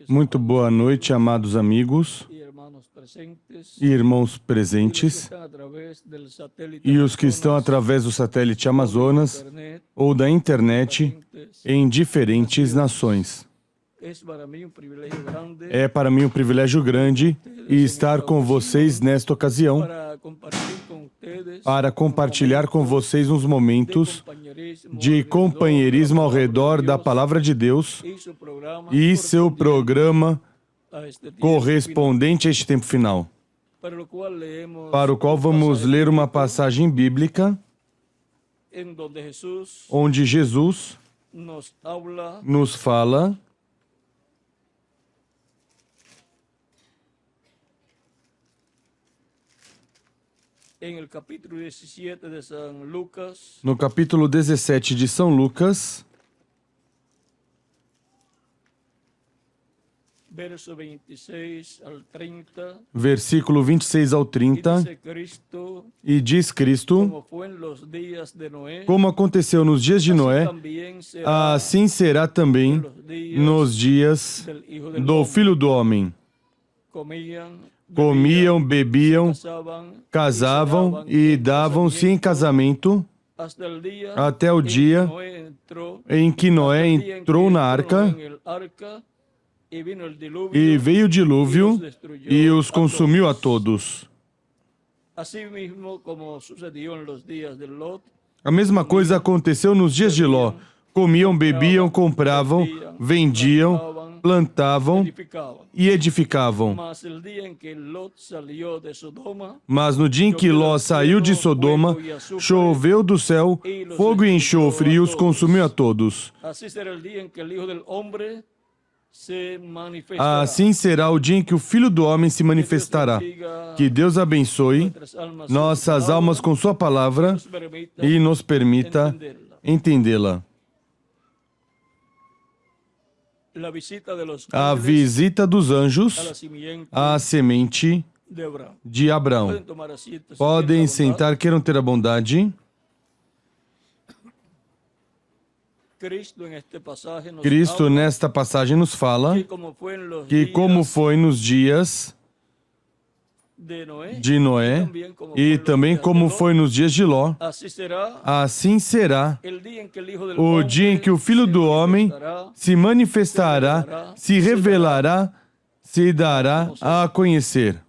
Muito boa noite, amados amigos e irmãos presentes e os que estão através do satélite Amazonas ou da internet em diferentes nações. É para mim um privilégio grande estar com vocês nesta ocasião para compartilhar com vocês uns momentos de companheirismo ao redor da Palavra de Deus e seu programa correspondente a este tempo final, para o qual vamos ler uma passagem bíblica onde Jesus nos fala no capítulo 17 de São Lucas, versículo 26 ao 30, e diz Cristo: como aconteceu nos dias de Noé, assim será também nos dias do Filho do Homem. Comiam, bebiam, casavam e davam-se em casamento até o dia em que Noé entrou na arca e veio o dilúvio e os consumiu a todos. A mesma coisa aconteceu nos dias de Ló. Comiam, bebiam, compravam, vendiam, plantavam e edificavam. Mas no dia em que Ló saiu de Sodoma, choveu do céu fogo e enxofre e os consumiu a todos. Assim será o dia em que o Filho do Homem se manifestará. Que Deus abençoe nossas almas com sua palavra e nos permita entendê-la. A visita dos anjos à semente de Abraão. Podem sentar, queiram ter a bondade. Cristo, nesta passagem, nos fala que, como foi nos dias de Noé e também como foi nos dias de Ló, assim será o dia em que o Filho do Homem se manifestará, se revelará, se dará a conhecer.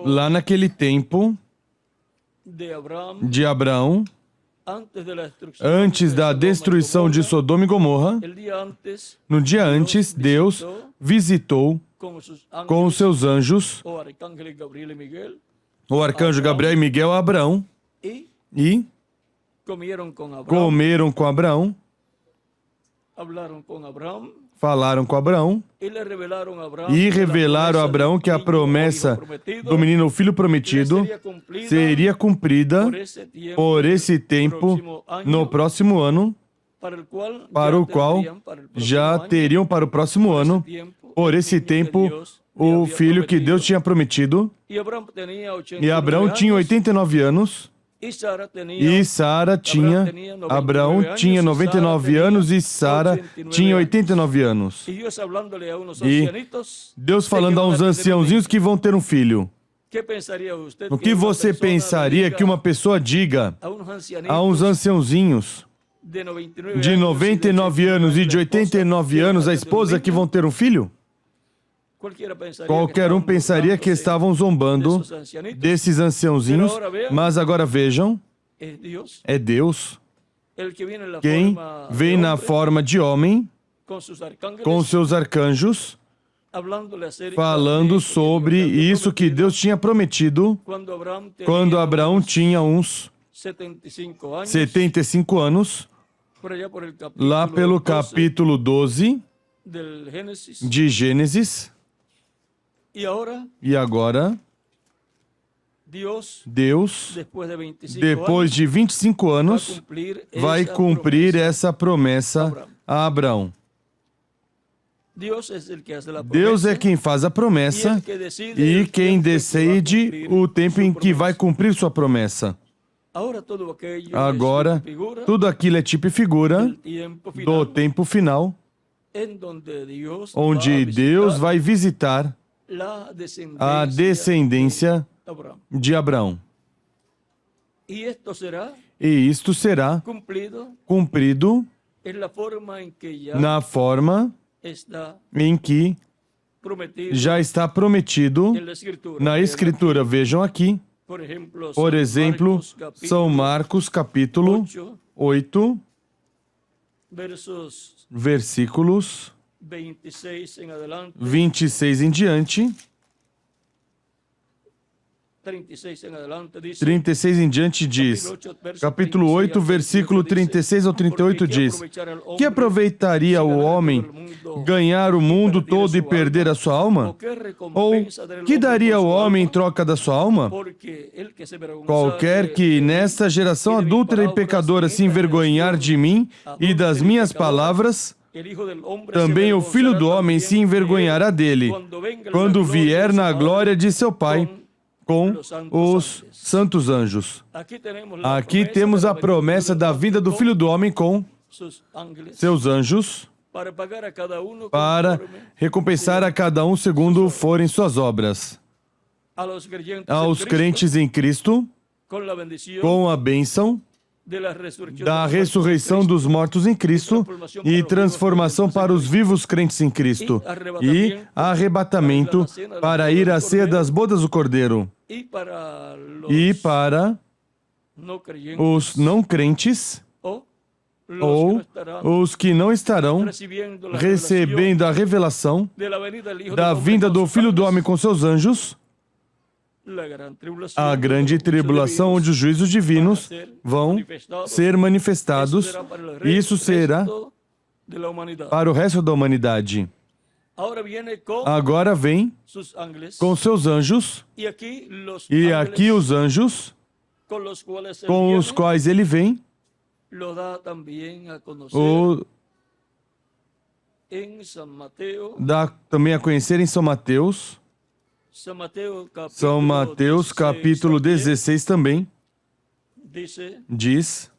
Lá naquele tempo de Abraão, antes da destruição de Sodoma e Gomorra, no dia antes, Deus visitou com os seus anjos, o arcanjo Gabriel e Miguel, a Abraão, e comeram com Abraão, falaram com Abraão e revelaram a Abraão que a promessa do menino, o filho prometido, seria cumprida por esse tempo no próximo ano, para o qual já teriam para o próximo ano, por esse tempo, o filho que Deus tinha prometido. E Abraão tinha 89 anos. E Sara tinha... Abraão tinha 99 anos e Sara tinha 89 anos. E Deus falando a uns anciãozinhos que vão ter um filho. O que você pensaria que uma pessoa diga a uns anciãozinhos de 99 anos e de 89 anos, a esposa, que vão ter um filho? Qualquer um pensaria que estavam zombando desses anciãozinhos, mas agora vejam, é Deus quem vem na forma de homem, com seus arcanjos, falando sobre isso que Deus tinha prometido quando Abraão tinha uns 75 anos, lá pelo capítulo 12 de Gênesis. E agora, Deus, depois de 25 anos, vai cumprir essa promessa a Abraão. Deus é quem faz a promessa e quem decide o tempo em que vai cumprir sua promessa. Agora, tudo aquilo é tipo e figura do tempo final, onde Deus vai visitar a descendência de Abraão. E isto será cumprido na forma em que já está prometido na Escritura. Vejam aqui, por exemplo, São Marcos capítulo 8, versículos 26 em diante. 36 em diante diz, capítulo 8, versículo 36 ao 38 diz: que aproveitaria o homem ganhar o mundo todo e perder a sua alma? Ou que daria o homem em troca da sua alma? Qualquer que nesta geração adúltera e pecadora se envergonhar de mim e das minhas palavras, também o Filho do Homem se envergonhará dele, quando vier na glória de seu Pai com os santos anjos. Aqui temos a promessa da vinda do Filho do Homem com seus anjos para recompensar a cada um segundo forem suas obras. Aos crentes em Cristo, com a bênção da ressurreição dos mortos em Cristo e transformação para os vivos crentes em Cristo e arrebatamento para ir à ceia das bodas do Cordeiro e para os não crentes ou os que não estarão recebendo a revelação da vinda do Filho do Homem com seus anjos, a grande tribulação onde os juízos divinos vão ser manifestados. Isso será para o resto da humanidade. Agora vem com seus anjos, e aqui os anjos com os quais ele vem, dá também a conhecer em São Mateus. São Mateus, capítulo 16 também, diz,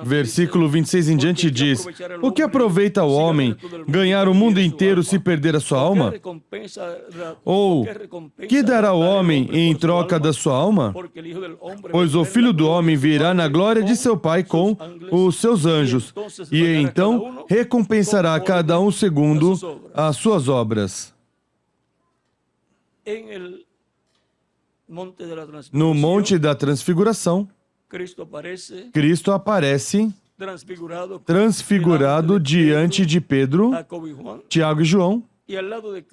versículo 26 em diante diz: o que aproveita o homem ganhar o mundo inteiro se perder a sua alma? Ou que dará o homem em troca da sua alma? Pois o Filho do Homem virá na glória de seu Pai com os seus anjos, e então recompensará a cada um segundo as suas obras. No Monte da Transfiguração, Cristo aparece transfigurado diante de Pedro, Tiago e João,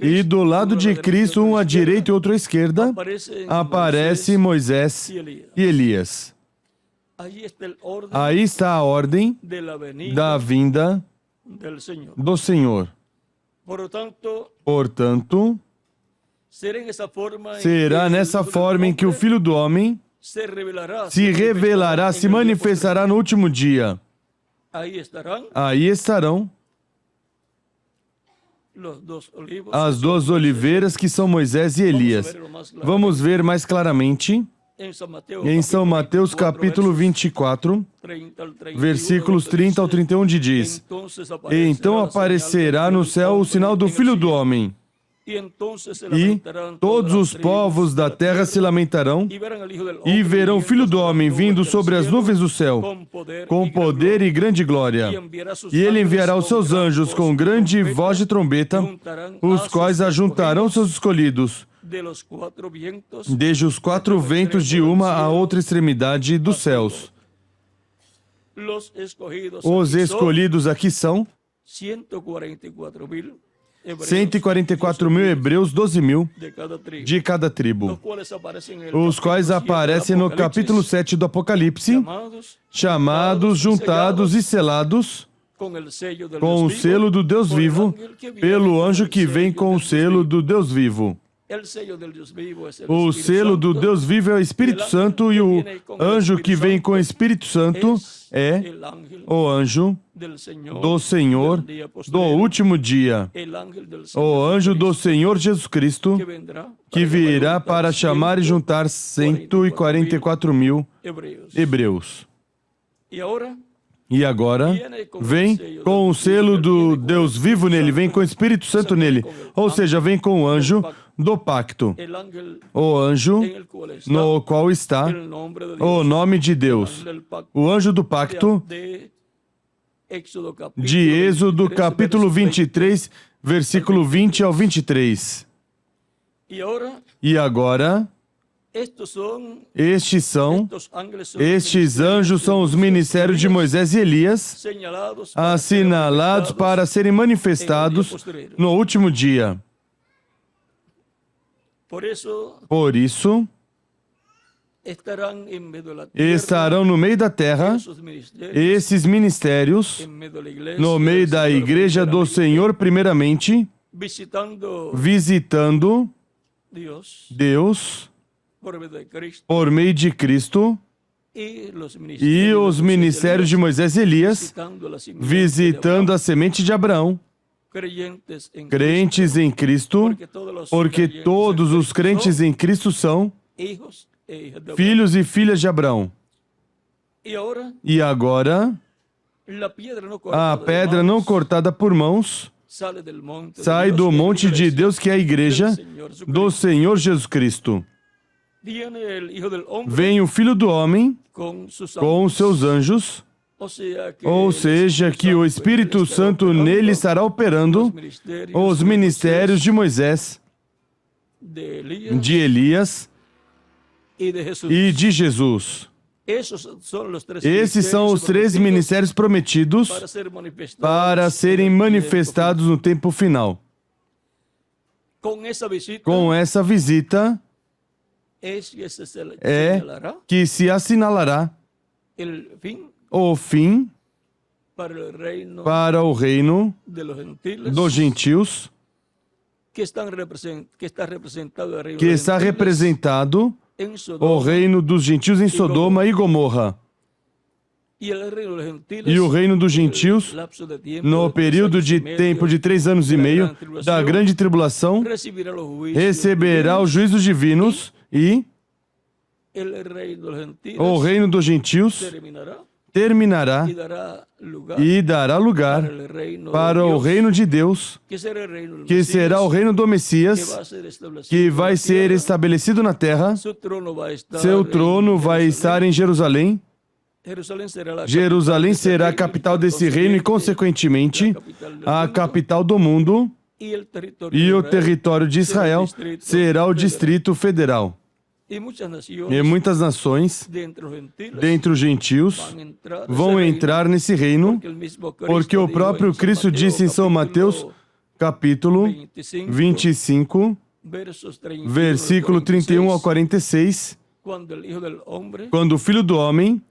e do lado de Cristo, um à direita e outro à esquerda, aparece Moisés e Elias. Aí está a ordem da vinda do Senhor. Portanto, será nessa forma em que o Filho do Homem se revelará, se manifestará no último dia. Aí estarão as duas oliveiras que são Moisés e Elias. Vamos ver mais claramente em São Mateus capítulo 24, versículos 30 ao 31, onde diz: e então aparecerá no céu o sinal do Filho do Homem, e todos os povos da terra se lamentarão e verão o Filho do Homem vindo sobre as nuvens do céu, com poder e grande glória. E ele enviará os seus anjos com grande voz de trombeta, os quais ajuntarão seus escolhidos desde os quatro ventos de uma a outra extremidade dos céus. Os escolhidos aqui são 144 mil hebreus, 12 mil de cada tribo, os quais aparecem no capítulo 7 do Apocalipse, chamados, juntados e selados com o selo do Deus vivo, pelo anjo que vem com o selo do Deus vivo. O selo do Deus vivo é o Espírito Santo e o anjo que vem com o Espírito Santo é o anjo do Senhor do último dia. O anjo do Senhor Jesus Cristo que virá para chamar e juntar 144.000 hebreus. E agora, vem com o selo do Deus vivo nele, vem com o Espírito Santo nele. Ou seja, vem com o anjo do pacto. O anjo no qual está o nome de Deus. O anjo do pacto de Êxodo, capítulo 23, versículo 20 ao 23. E agora, estes anjos são os ministérios de Moisés e Elias, assinalados para serem manifestados no último dia. Por isso, estarão no meio da terra esses ministérios, no meio da igreja do Senhor, primeiramente, visitando Deus por meio de Cristo, e os ministérios de Moisés e Elias visitando a semente de Abraão, crentes em Cristo, porque todos os crentes em Cristo são filhos e filhas de Abraão. E agora, a pedra não cortada por mãos sai do monte de Deus, que é a igreja do Senhor Jesus Cristo. Vem o Filho do Homem com os seus anjos, ou seja, que o Espírito Santo nele estará operando os ministérios de Moisés, de Elias e de Jesus. Esses são os 3 ministérios prometidos para serem manifestados no tempo final. Com essa visita é que se assinalará o fim para o reino dos gentios, que está representado o reino dos gentios em Sodoma e Gomorra. E o reino dos gentios, no período de tempo de 3 anos e meio da grande tribulação, receberá os juízos divinos, e o reino dos gentios terminará e dará lugar para o reino de Deus, que será o reino do Messias, que vai ser estabelecido na terra. Seu trono vai estar em Jerusalém. Jerusalém será a capital desse reino e, consequentemente, a capital do mundo, e o território de Israel será o Distrito Federal. E muitas nações, dentre os gentios, vão entrar nesse reino, porque o próprio Cristo disse em São Mateus, capítulo 25, versículo 31 ao 46, quando o Filho do Homem,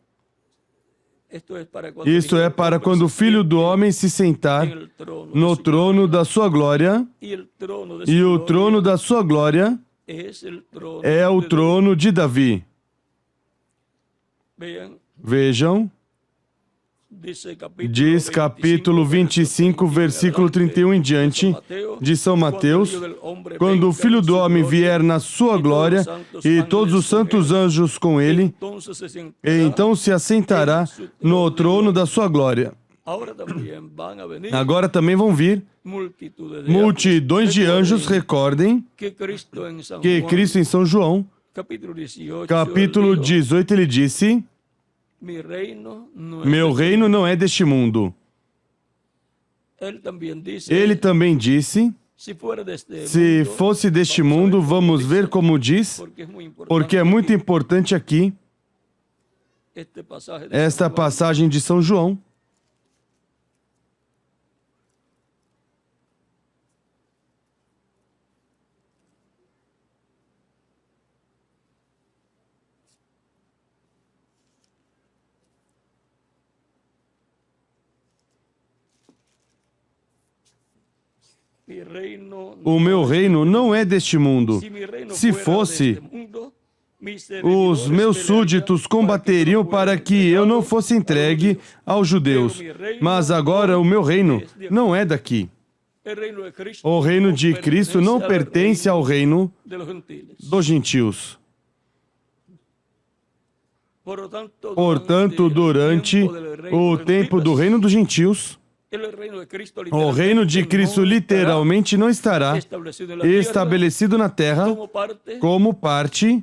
isto é, para quando o Filho do Homem se sentar no trono da sua glória, e o trono da sua glória é o trono de Davi. Vejam, diz capítulo 25, versículo 31 em diante, de São Mateus, quando o Filho do Homem vier na sua glória e todos os santos anjos com ele, então se assentará no trono da sua glória. Agora também vão vir multidões de anjos. Recordem que Cristo em São João, capítulo 18, ele disse: meu reino não é deste mundo. Ele também disse: se fosse deste mundo, vamos ver como diz, porque é muito importante aqui esta passagem de São João. O meu reino não é deste mundo. Se fosse, os meus súditos combateriam para que eu não fosse entregue aos judeus. Mas agora o meu reino não é daqui. O reino de Cristo não pertence ao reino dos gentios. Portanto, durante o tempo do reino dos gentios, o reino de Cristo literalmente não estará estabelecido na terra como parte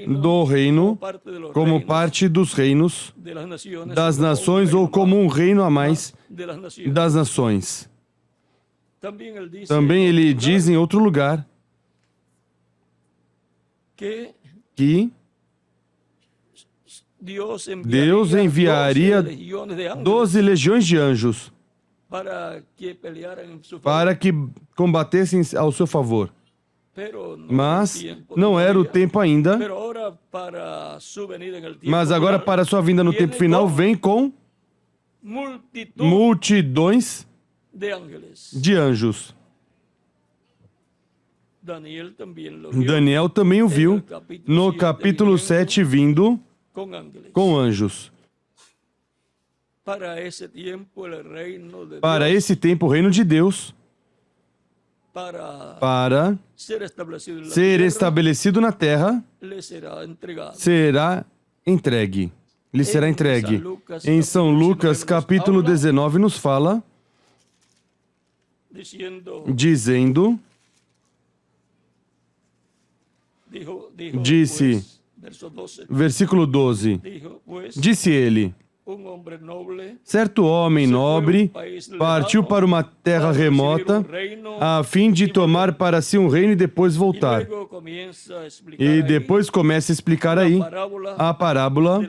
do reino, como parte dos reinos das nações ou como um reino a mais das nações. Também ele diz em outro lugar que Deus enviaria 12 legiões de anjos para que combatessem ao seu favor. Mas não era o tempo ainda. Mas agora, para sua vinda no tempo final, vem com multidões de anjos. Daniel também o viu no capítulo 7 vindo com anjos. Para esse tempo, o reino de Deus, para ser estabelecido na terra, será entregue. Lhe será entregue. Em São Lucas, capítulo 19, nos fala, dizendo, disse, versículo 12, disse ele, certo homem nobre partiu para uma terra remota a fim de tomar para si um reino e depois voltar. E depois começa a explicar aí a parábola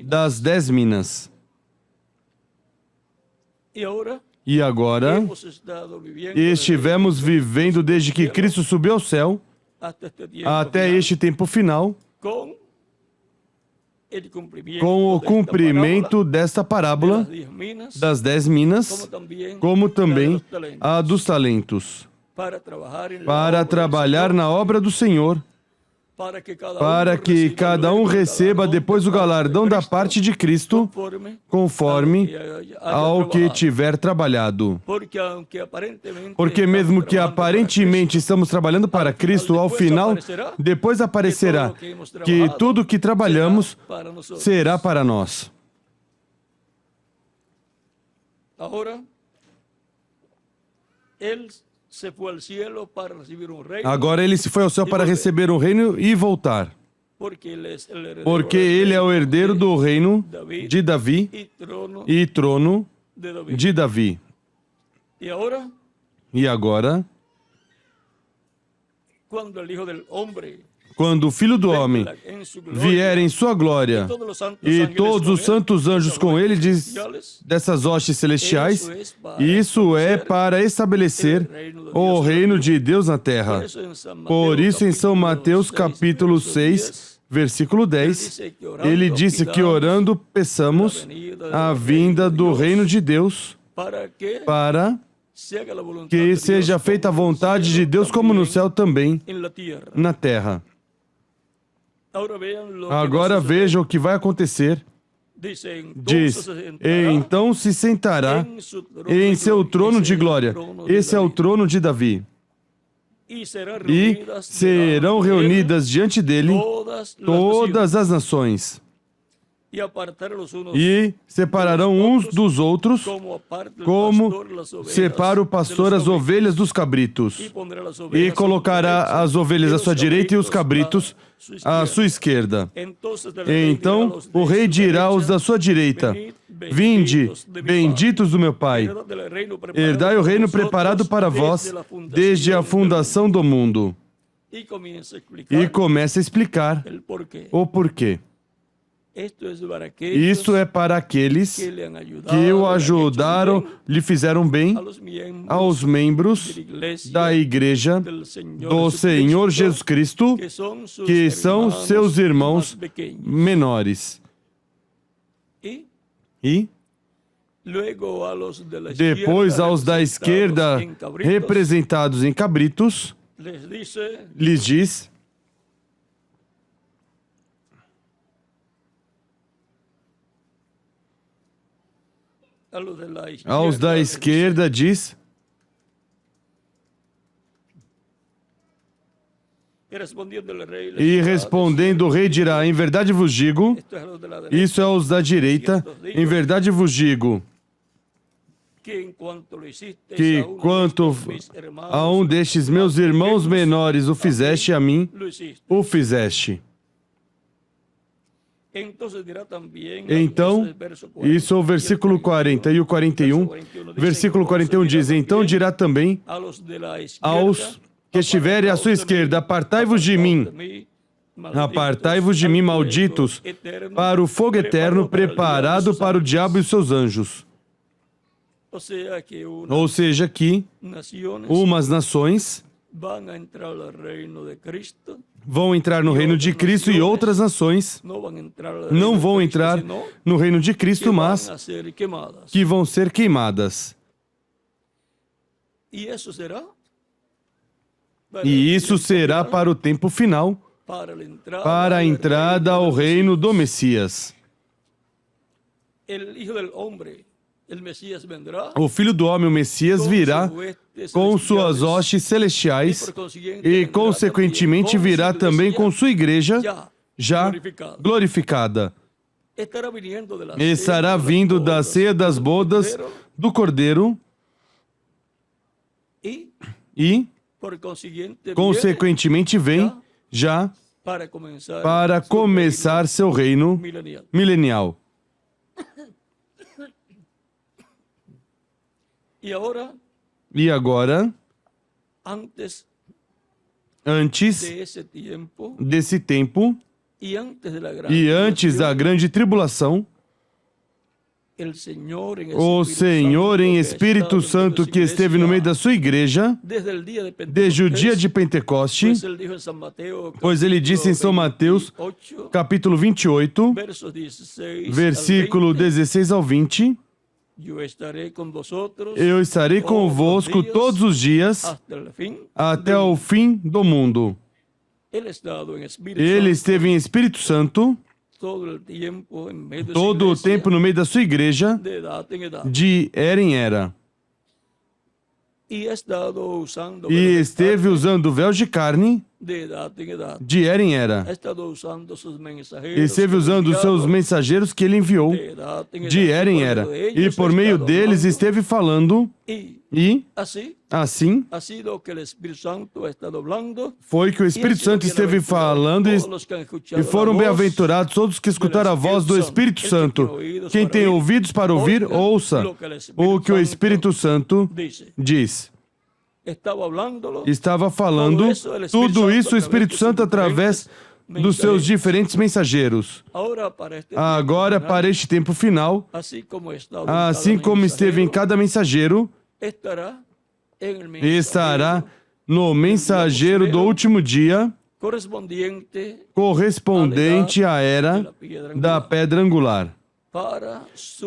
das 10 minas. E agora, estivemos vivendo desde que Cristo subiu ao céu até este tempo final, com o cumprimento desta parábola das 10 minas, como também a dos talentos, para trabalhar na obra do Senhor, para que cada um receba depois o galardão da parte de Cristo, conforme ao que tiver trabalhado. Porque mesmo que aparentemente estamos trabalhando para Cristo, ao final, depois aparecerá que tudo que trabalhamos será para nós. Agora ele se foi ao céu para receber um reino e voltar. Porque ele é o herdeiro do reino de Davi e trono de Davi. E agora, quando o Filho do Homem vier em sua glória e todos os santos anjos com ele, dessas hostes celestiais, isso é para estabelecer o reino de Deus na terra. Por isso, em São Mateus, capítulo 6, versículo 10, ele disse que orando peçamos a vinda do reino de Deus para que seja feita a vontade de Deus como no céu também na terra. Agora veja o que vai acontecer. Diz, então se sentará em seu trono de glória. Esse é o trono de Davi. E serão reunidas diante dele todas as nações. E separarão uns dos outros, como separa o pastor as ovelhas dos cabritos. E colocará as ovelhas à sua direita e os cabritos à sua esquerda. Então o rei dirá aos da sua direita: vinde, benditos do meu Pai, herdai o reino preparado para vós desde a fundação do mundo. E começa a explicar o porquê. Isso é para aqueles que o ajudaram, lhe fizeram bem, aos membros da Igreja do Senhor Jesus Cristo, que são seus irmãos menores. E Depois, aos da esquerda, representados em cabritos, lhes diz: aos da esquerda diz: e respondendo o rei dirá: em verdade vos digo, isso é aos da direita, em verdade vos digo, que quanto a um destes meus irmãos menores o fizeste, a mim o fizeste. Então, isso é o versículo 40 e o 41. Versículo 41 diz: então dirá também aos que estiverem à sua esquerda: apartai-vos de mim, malditos, para o fogo eterno preparado para o diabo e os seus anjos. Ou seja, que umas nações vão entrar no reino de Cristo e outras nações não vão entrar no reino de Cristo, mas que vão ser queimadas. E isso será para o tempo final, para a entrada ao reino do Messias. O Filho do Homem, o Messias, virá com suas hostes celestiais e, consequentemente, virá também com sua igreja já glorificada. Estará vindo da ceia das bodas do Cordeiro e, consequentemente, vem já para começar seu reino milenial. E agora, antes desse tempo e antes da grande tribulação, o Senhor em Espírito Santo que esteve no meio da sua igreja, desde o dia de Pentecoste, pois ele disse em São Mateus, capítulo 28, versículo 16 ao 20, eu estarei convosco todos os dias até o fim do mundo. Ele esteve em Espírito Santo todo o tempo no meio da sua igreja, de era em era. E esteve usando o véu de carne de era em era. Esteve usando os seus mensageiros que ele enviou de era em era. E por meio deles esteve falando. E assim foi que o Espírito Santo esteve falando e foram bem-aventurados todos que escutaram a voz do Espírito Santo. Quem tem ouvidos para ouvir, ouça o que o Espírito Santo diz. Estava falando tudo isso o Espírito Santo através dos seus diferentes mensageiros. Agora, para este tempo final, assim como esteve em cada mensageiro, estará no mensageiro do último dia, correspondente à era da pedra angular,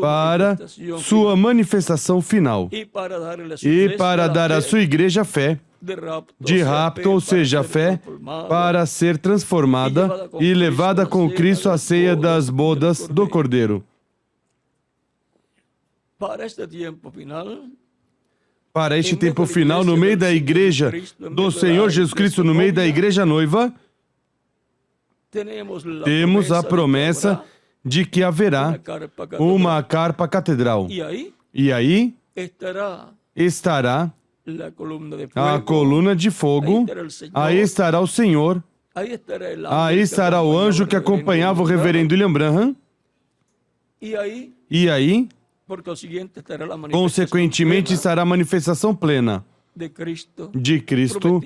para sua manifestação final e para dar à sua igreja fé de rapto, ou seja, fé para ser transformada e levada com Cristo à ceia das bodas do Cordeiro. Para este tempo final, no meio da igreja do Senhor Jesus Cristo, no meio da igreja noiva, temos a promessa de que haverá uma carpa catedral. E aí estará a coluna de fogo, aí estará o Senhor, aí estará o anjo que acompanhava o reverendo William Branham, e aí, consequentemente, estará a manifestação plena de Cristo,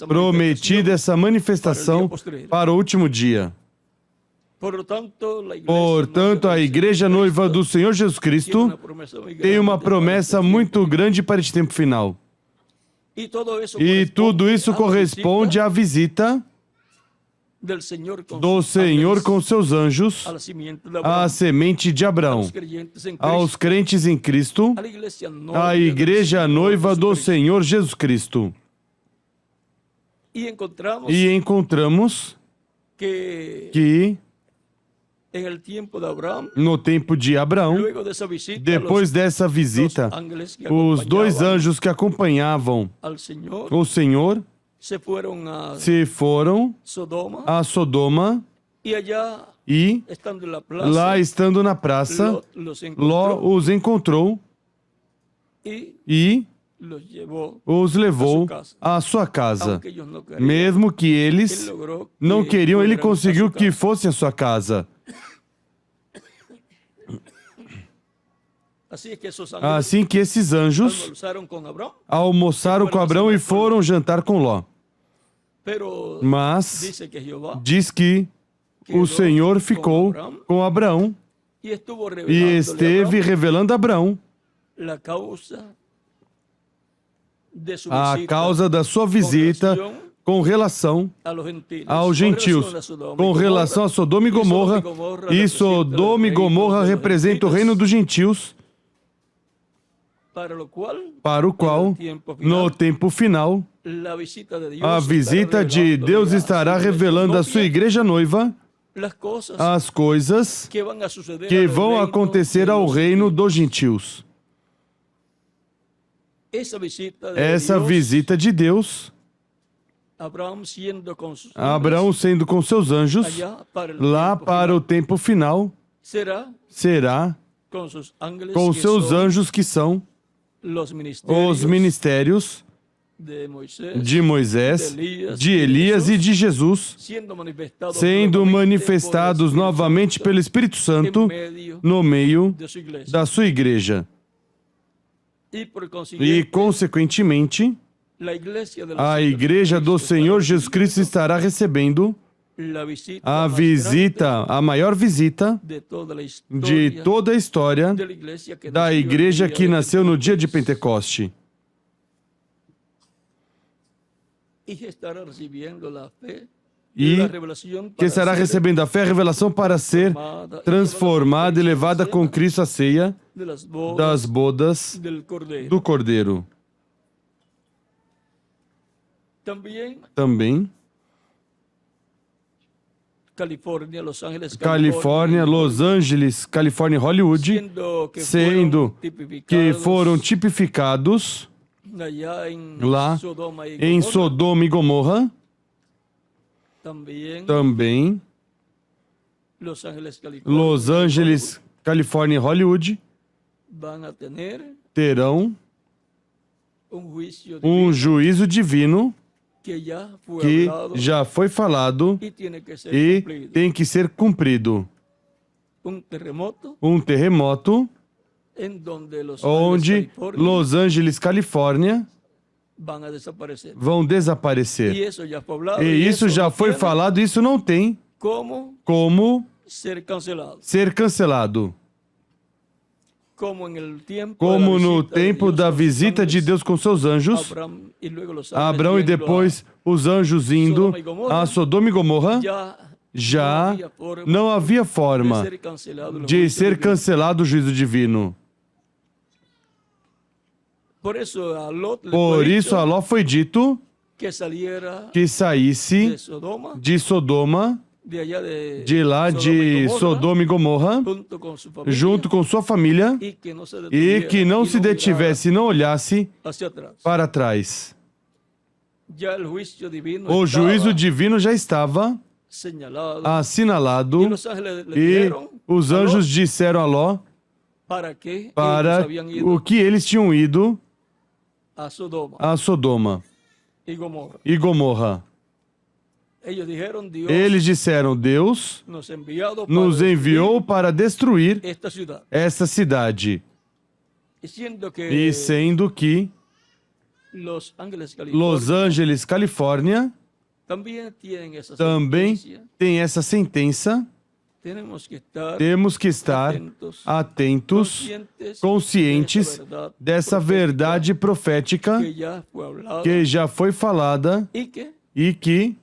prometida essa manifestação para o último dia. Portanto, a igreja noiva do Senhor Jesus Cristo tem uma promessa muito grande para este tempo final. E tudo isso corresponde à visita do Senhor com seus anjos, a semente de Abraão, aos crentes em Cristo, a igreja noiva do Senhor Jesus Cristo. E encontramos que no tempo de Abraão, depois dessa visita, os dois anjos que acompanhavam o Senhor se foram a Sodoma e, lá estando na praça, Ló os encontrou e os levou à sua casa. Mesmo que eles não queriam, ele conseguiu que fosse a sua casa. Assim que esses anjos almoçaram com Abraão e foram jantar com Ló. Mas diz que o Senhor ficou com Abraão e esteve revelando a Abraão a causa da sua visita com relação aos gentios, com relação a Sodoma e Gomorra. E Sodoma e Gomorra representam o reino dos gentios, para o qual, no tempo final, a visita de Deus estará revelando à sua igreja noiva as coisas que vão acontecer ao reino dos gentios. Essa visita de Deus, Abraão sendo com seus anjos, lá para o tempo final, será com seus anjos que são os ministérios de Moisés, de Elias e de Jesus, sendo manifestados novamente pelo Espírito Santo no meio da sua igreja. E, consequentemente, a igreja do Senhor Jesus Cristo estará recebendo a visita, a maior visita de toda a história da igreja que nasceu no dia de Pentecoste. E que estará recebendo a fé e a revelação para ser transformada e levada com Cristo à ceia das bodas do Cordeiro. Também, Califórnia, Los Angeles, Califórnia e Hollywood, sendo que foram tipificados lá em Sodoma e Gomorra. Também, Los Angeles, Califórnia e Hollywood terão um juízo divino que já foi falado e tem que ser cumprido. Um terremoto onde Los Angeles, Califórnia vão desaparecer. E isso já foi falado, isso não tem como ser cancelado. Como no tempo da visita de Deus com seus anjos, Abraão e depois os anjos indo a Sodoma e Gomorra, já não havia forma de ser cancelado o juízo divino. Por isso a Ló foi dito que saísse de Sodoma, de lá de Sodoma e Gomorra, junto com sua família, e que não se detivesse, não olhasse para trás. O juízo divino já estava assinalado e os anjos disseram a Ló para o que eles tinham ido a Sodoma e Gomorra. Eles disseram, Deus nos enviou para destruir esta cidade. E sendo que Los Angeles, Califórnia, também tem essa sentença. Temos que estar atentos, conscientes dessa verdade profética que já foi falada e que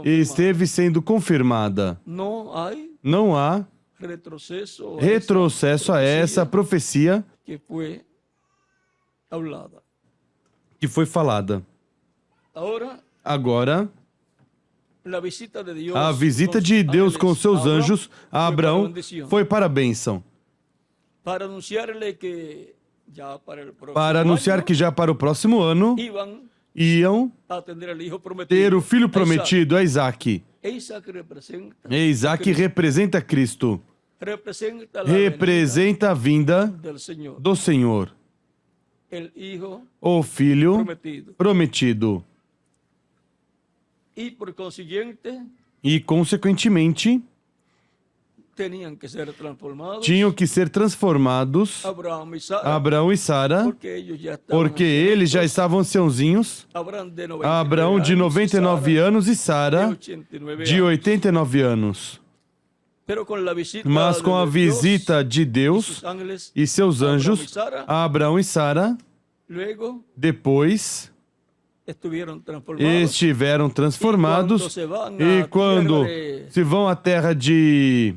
esteve sendo confirmada. Não há retrocesso a essa profecia que foi falada. Agora, a visita de Deus com seus anjos a Abraão foi para a bênção. Para anunciar que já para o próximo ano iam ter o filho prometido, a Isaac. E Isaac representa Cristo. Representa a vinda do Senhor. O filho prometido. E, consequentemente, tinham que ser transformados Abraão e Sara, porque eles já estavam anciãozinhos. Abraão de 99 anos e Sara de 89 anos. Mas com a visita de Deus e seus anjos, Abraão e Sara, depois estiveram transformados, e quando se vão à terra de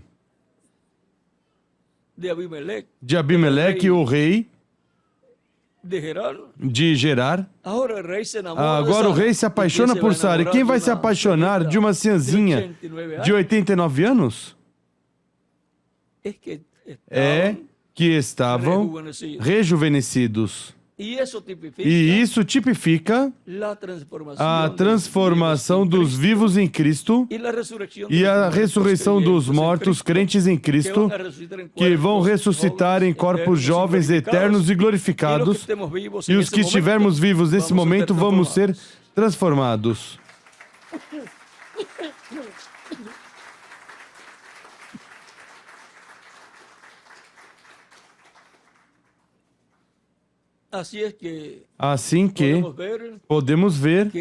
Abimeleque, o rei de Gerar, agora o rei se apaixona por Sara. E quem vai se apaixonar de uma anciãzinha de 89 anos? É que estavam rejuvenescidos. E isso tipifica a transformação dos vivos em Cristo e a ressurreição dos mortos crentes em Cristo, que vão ressuscitar em corpos jovens, eternos e glorificados. E os que estivermos vivos nesse momento vamos ser transformados. Assim que podemos ver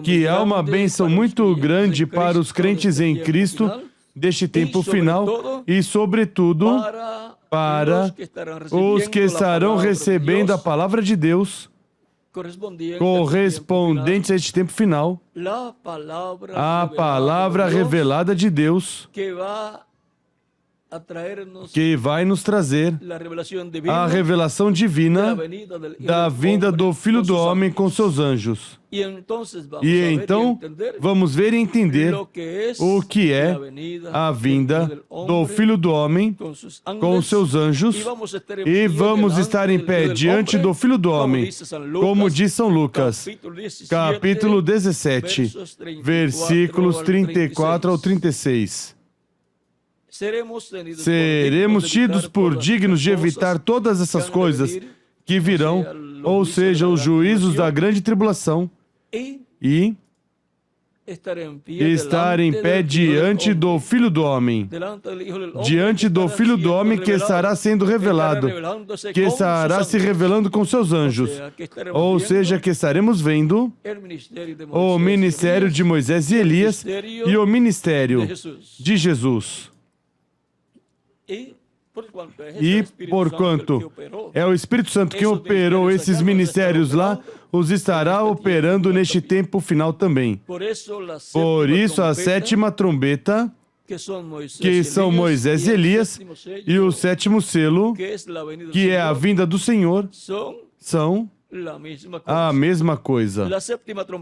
que há uma bênção muito grande para os crentes em Cristo deste tempo final e, sobretudo, para os que estarão recebendo a palavra de Deus correspondentes a este tempo final, a palavra revelada de Deus, que vai nos trazer a revelação divina da vinda do Filho do Homem com seus anjos. E então vamos ver e entender o que é a vinda do Filho do Homem com seus anjos, e vamos estar em pé diante do Filho do Homem, como diz São Lucas, capítulo 17, versículos 34 ao 36. Seremos tidos por dignos de evitar todas essas coisas que virão, ou seja, os juízos da grande tribulação, e estar em pé diante do Filho do Homem, diante do Filho do Homem que estará sendo revelado, que estará se revelando com seus anjos, ou seja, que estaremos vendo o ministério de Moisés e Elias e o ministério de Jesus. E, porquanto é o Espírito Santo que operou esses ministérios lá, os estará operando neste tempo final também. Por isso, a sétima trombeta, que são Moisés e Elias, e o sétimo selo, que é a vinda do Senhor, são a mesma coisa.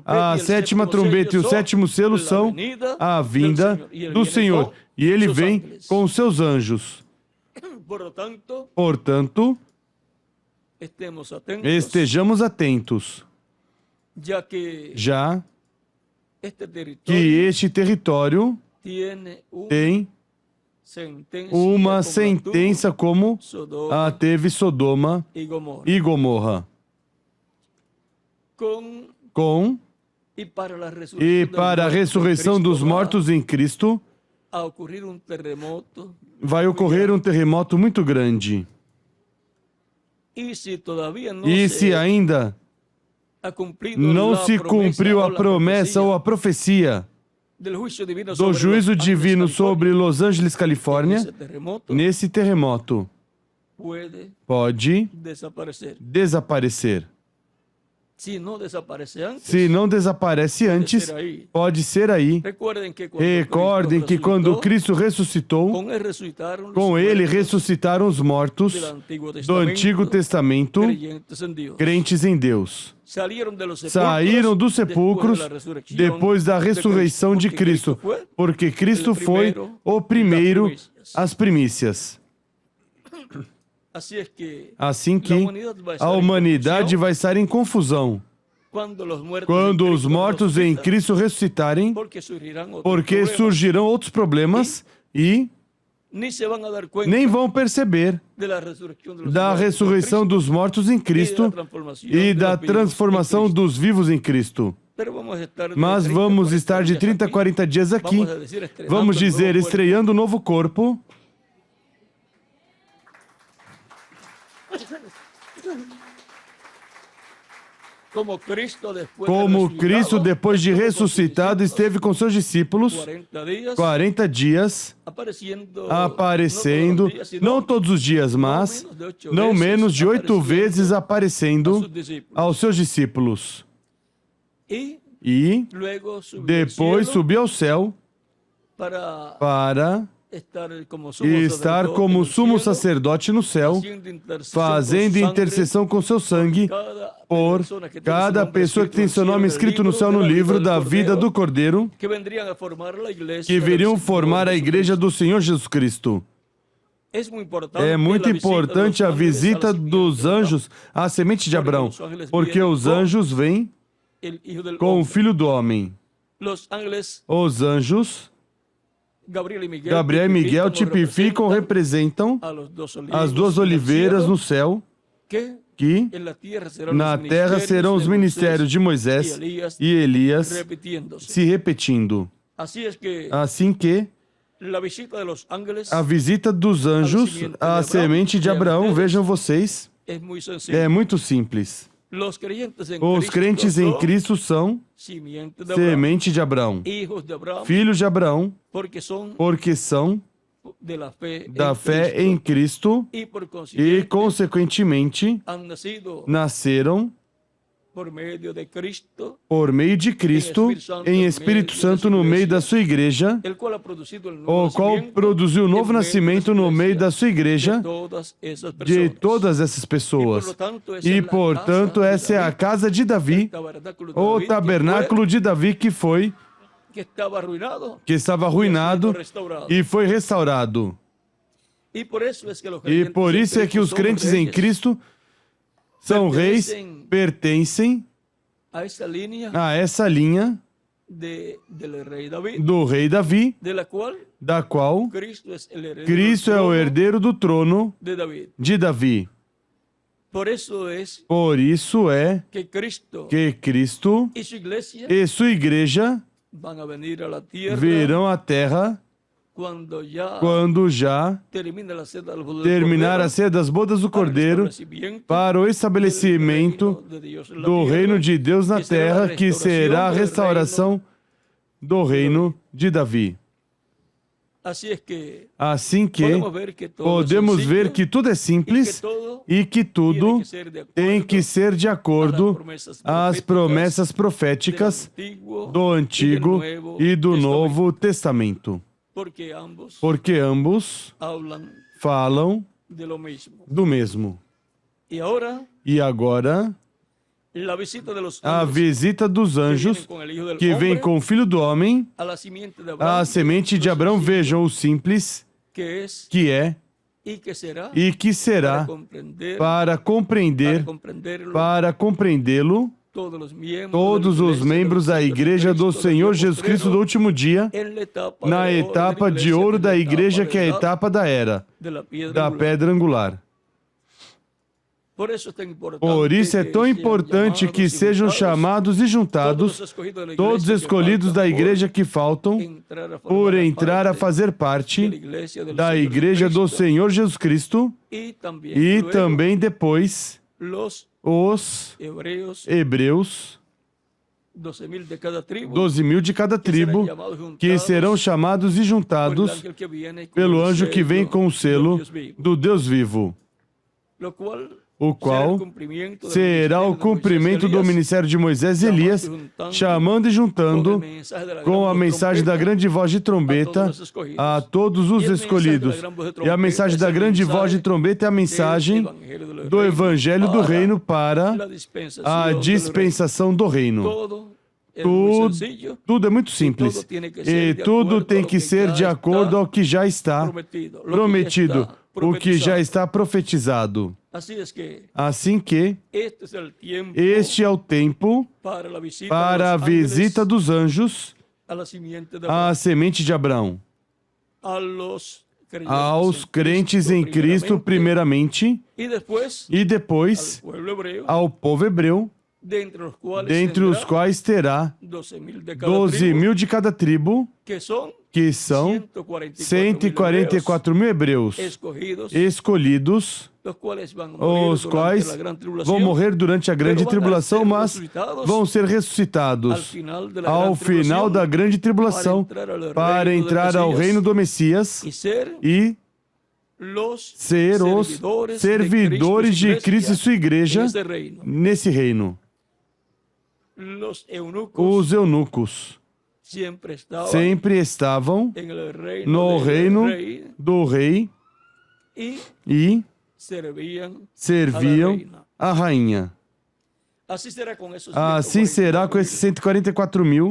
A sétima trombeta e o sétimo selo são a vinda do Senhor, e ele vem com os seus anjos. Portanto, estejamos atentos, já que este território tem uma sentença como a teve Sodoma e Gomorra. E para a ressurreição dos mortos em Cristo, vai ocorrer um terremoto muito grande. E se ainda não se cumpriu a promessa ou a profecia do juízo divino sobre Los Angeles, Califórnia, nesse terremoto pode desaparecer. se não desaparece antes, pode ser aí. Recordem que quando Cristo ressuscitou, com ele ressuscitaram os mortos do Antigo Testamento, crentes em Deus. Saíram dos sepulcros depois da ressurreição de Cristo, porque Cristo foi o primeiro, as primícias. Assim que a humanidade vai estar em confusão quando os mortos em Cristo ressuscitarem, porque surgirão outros problemas e nem vão perceber da ressurreição dos mortos em Cristo e da transformação dos vivos em Cristo. Mas vamos estar de 30 a 40 dias aqui, vamos dizer, estreando o novo corpo. Como Cristo, depois de ressuscitado, esteve com seus discípulos 40 dias, aparecendo, não todos os dias, mas não menos de 8 vezes aparecendo aos seus discípulos. E depois subiu ao céu para estar como sumo sacerdote no céu, fazendo intercessão com seu sangue por cada pessoa que tem seu nome escrito no céu no livro da vida do Cordeiro, que viriam formar a igreja do Senhor Jesus Cristo. É muito importante a visita dos anjos à semente de Abraão, porque os anjos vêm com o Filho do Homem. Os anjos, Gabriel e Miguel, tipificam, representam as duas oliveiras no céu, que na terra serão os ministérios de Moisés e Elias se repetindo. Assim que a visita dos anjos à semente de Abraão, vejam vocês, é muito simples. Os crentes em Cristo são semente de Abraão, filhos de Abraão, porque são da fé em Cristo e, consequentemente, nasceram por meio de Cristo em Espírito Santo no meio da sua igreja, o qual produziu o novo nascimento no meio da sua igreja de todas essas pessoas. E, portanto, essa é a casa de Davi, o tabernáculo de Davi que estava arruinado e foi restaurado. E por isso é que os crentes em Cristo são reis, pertencem a essa linha do rei Davi, da qual Cristo é o herdeiro do trono de Davi. Por isso é que Cristo e sua igreja virão à terra quando já terminar a ceia das bodas do Cordeiro para o estabelecimento do reino de Deus na terra, que será a restauração do reino de Davi. Assim que podemos ver que tudo é simples e que tudo tem que ser de acordo às promessas proféticas do Antigo e do Novo Testamento. Porque ambos falam do mesmo. E agora, a visita dos anjos, que vem com o Filho do Homem, a semente de Abraão, vejam o simples que é e que será para compreendê-lo, todos os membros da Igreja do Senhor Jesus Cristo do último dia, na etapa de ouro da Igreja, que é a etapa da era, da pedra angular. Por isso é tão importante que sejam chamados e juntados todos os escolhidos da Igreja que faltam por entrar a fazer parte da Igreja do Senhor Jesus Cristo e também depois os hebreus, 12.000 de cada tribo, que serão chamados e juntados pelo anjo que vem com o selo do Deus vivo. o qual será o cumprimento do ministério de Moisés e Elias, chamando e juntando com a mensagem da grande voz de trombeta a todos os escolhidos. E a mensagem da grande voz de trombeta é a mensagem do Evangelho do Reino para a dispensação do Reino. Tudo é muito simples. E tudo tem que ser de acordo ao que já está prometido, o que já está profetizado. Assim que este é o tempo para a visita dos anjos à semente de Abraão, aos crentes em Cristo primeiramente, e depois ao povo hebreu, dentre os quais terá 12.000 de cada tribo, que são 144 mil hebreus escolhidos, os quais vão morrer durante a grande tribulação, mas vão ser ressuscitados ao final da grande tribulação para entrar ao reino do Messias e ser os servidores de Cristo e sua igreja nesse reino. Os eunucos sempre estavam no reino do rei e serviam a rainha. Assim será com esses 144 mil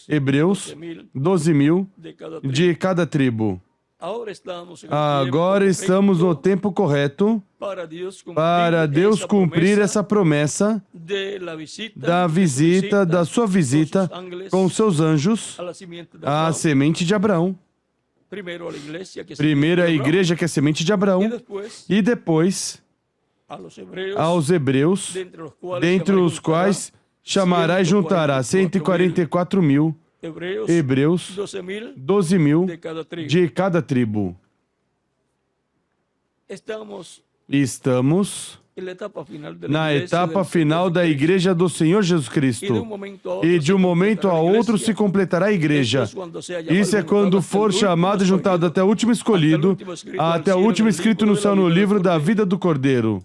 hebreus, 12.000 de cada tribo. Agora estamos no tempo correto para Deus cumprir essa promessa da sua visita com seus anjos à semente de Abraão. Primeiro a igreja que é a semente de Abraão e depois aos hebreus, dentre os quais chamará e juntará 144 mil hebreus, 12.000 de cada tribo. Estamos na etapa final da Igreja do Senhor Jesus Cristo. E de um momento a outro se completará a Igreja. Isso é quando for chamado e juntado até o último escolhido, até o último escrito no céu no livro da vida do Cordeiro.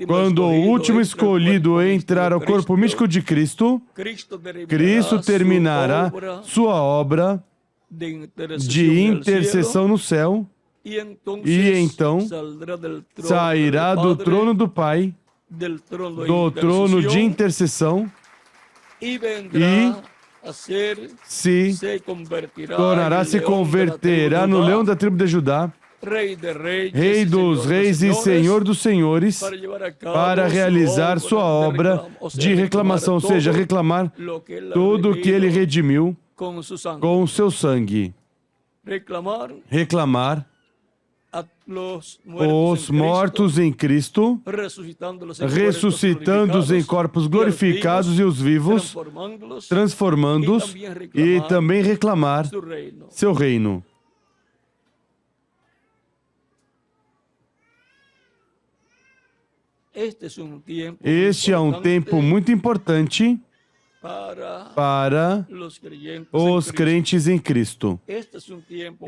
Quando o último escolhido entrar ao corpo místico de Cristo, Cristo terminará sua obra de intercessão no céu e então sairá do trono do Pai, do trono de intercessão e se converterá no leão da tribo de Judá, Rei dos reis e Senhor dos senhores, para realizar sua obra de reclamação, ou seja, reclamar tudo o que ele redimiu com o seu sangue. Reclamar os mortos em Cristo, ressuscitando-os em corpos glorificados e os vivos, transformando-os e também reclamar seu reino. Este é um tempo muito importante para os crentes em Cristo.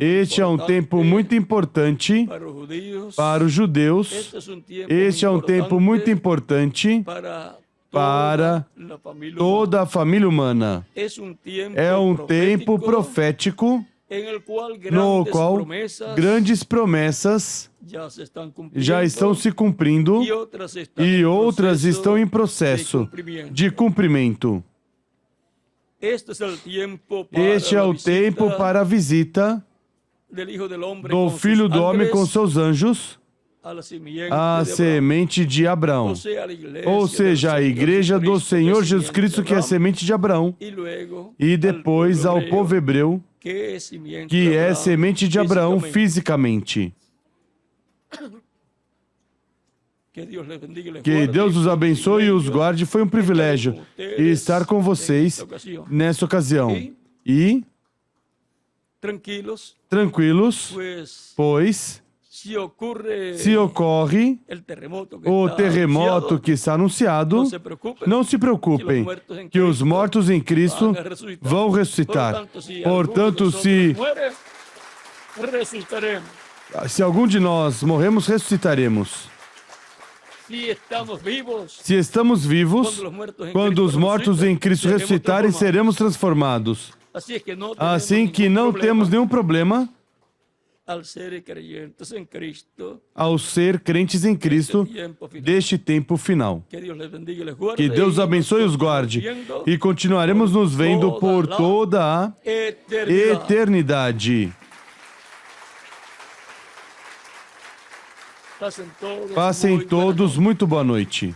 Este é um tempo muito importante para os judeus. Este é um tempo muito importante para toda a família humana. É um tempo profético no qual grandes promessas já estão se cumprindo e outras estão em processo de cumprimento. Este é o tempo para a visita do Filho do Homem com seus anjos à semente de Abraão, ou seja, a igreja do Senhor Jesus Cristo, que é a semente de Abraão, e depois ao povo hebreu, que é semente de Abraão fisicamente. Que Deus os abençoe e os guarde. Foi um privilégio estar com vocês nessa ocasião. E tranquilos, pois se ocorre o terremoto que está anunciado, não se preocupem, que os mortos em Cristo vão ressuscitar. Portanto, se algum de nós morremos, ressuscitaremos. Se estamos vivos, quando os mortos em Cristo ressuscitarem, seremos transformados. Assim que não temos nenhum problema ao ser crentes em Cristo deste tempo final. Que Deus abençoe e os guarde. E continuaremos nos vendo por toda a eternidade. Passem todos muito boa noite.